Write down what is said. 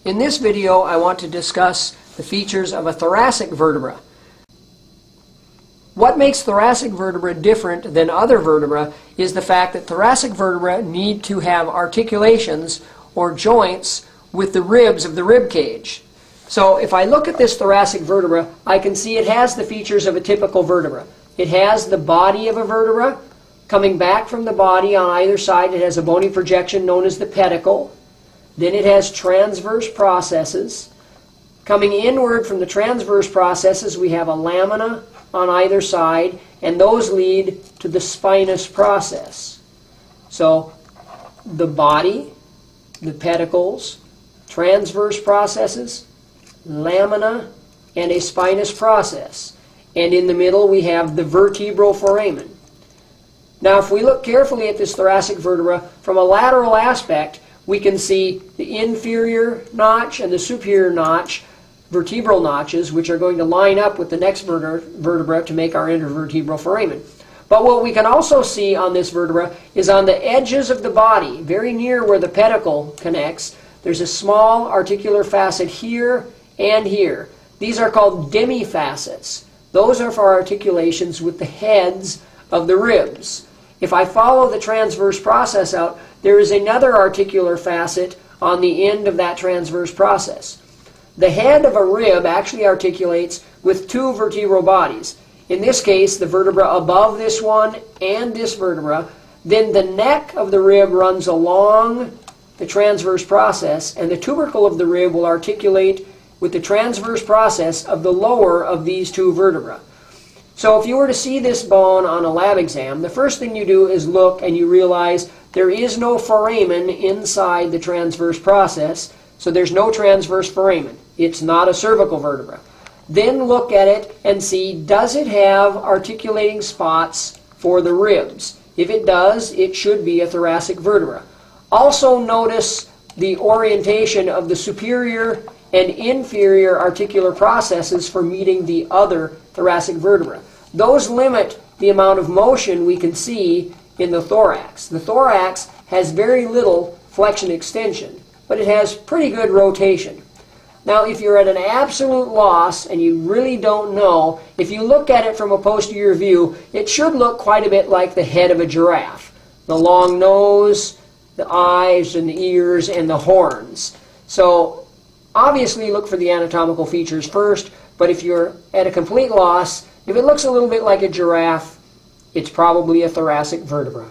In this video, I want to discuss the features of a thoracic vertebra. What makes thoracic vertebra different than other vertebra is the fact that thoracic vertebra need to have articulations or joints with the ribs of the rib cage. So if I look at this thoracic vertebra, I can see it has the features of a typical vertebra. It has the body of a vertebra. Coming back from the body on either side, it has a bony projection known as the pedicle. Then it has transverse processes. Coming inward from the transverse processes, we have a lamina on either side, and those lead to the spinous process. So the body, the pedicles, transverse processes, lamina, and a spinous process. And in the middle we have the vertebral foramen. Now if we look carefully at this thoracic vertebra from a lateral aspect, we can see the inferior notch and the superior notch, vertebral notches, which are going to line up with the next vertebra to make our intervertebral foramen. But what we can also see on this vertebra is on the edges of the body, very near where the pedicle connects, there's a small articular facet here and here. These are called demifacets. Those are for articulations with the heads of the ribs. If I follow the transverse process out, there is another articular facet on the end of that transverse process. The head of a rib actually articulates with two vertebral bodies. In this case, the vertebra above this one and this vertebra. Then the neck of the rib runs along the transverse process, and the tubercle of the rib will articulate with the transverse process of the lower of these two vertebrae. So if you were to see this bone on a lab exam, the first thing you do is look and you realize there is no foramen inside the transverse process, so there's no transverse foramen. It's not a cervical vertebra. Then look at it and see, does it have articulating spots for the ribs? If it does, it should be a thoracic vertebra. Also notice the orientation of the superior and inferior articular processes for meeting the other thoracic vertebra. Those limit the amount of motion we can see in the thorax. The thorax has very little flexion extension, but it has pretty good rotation. Now, if you're at an absolute loss and you really don't know, if you look at it from a posterior view, it should look quite a bit like the head of a giraffe. The long nose, the eyes and the ears, and the horns. So obviously look for the anatomical features first, but if you're at a complete loss, if it looks a little bit like a giraffe, it's probably a thoracic vertebra.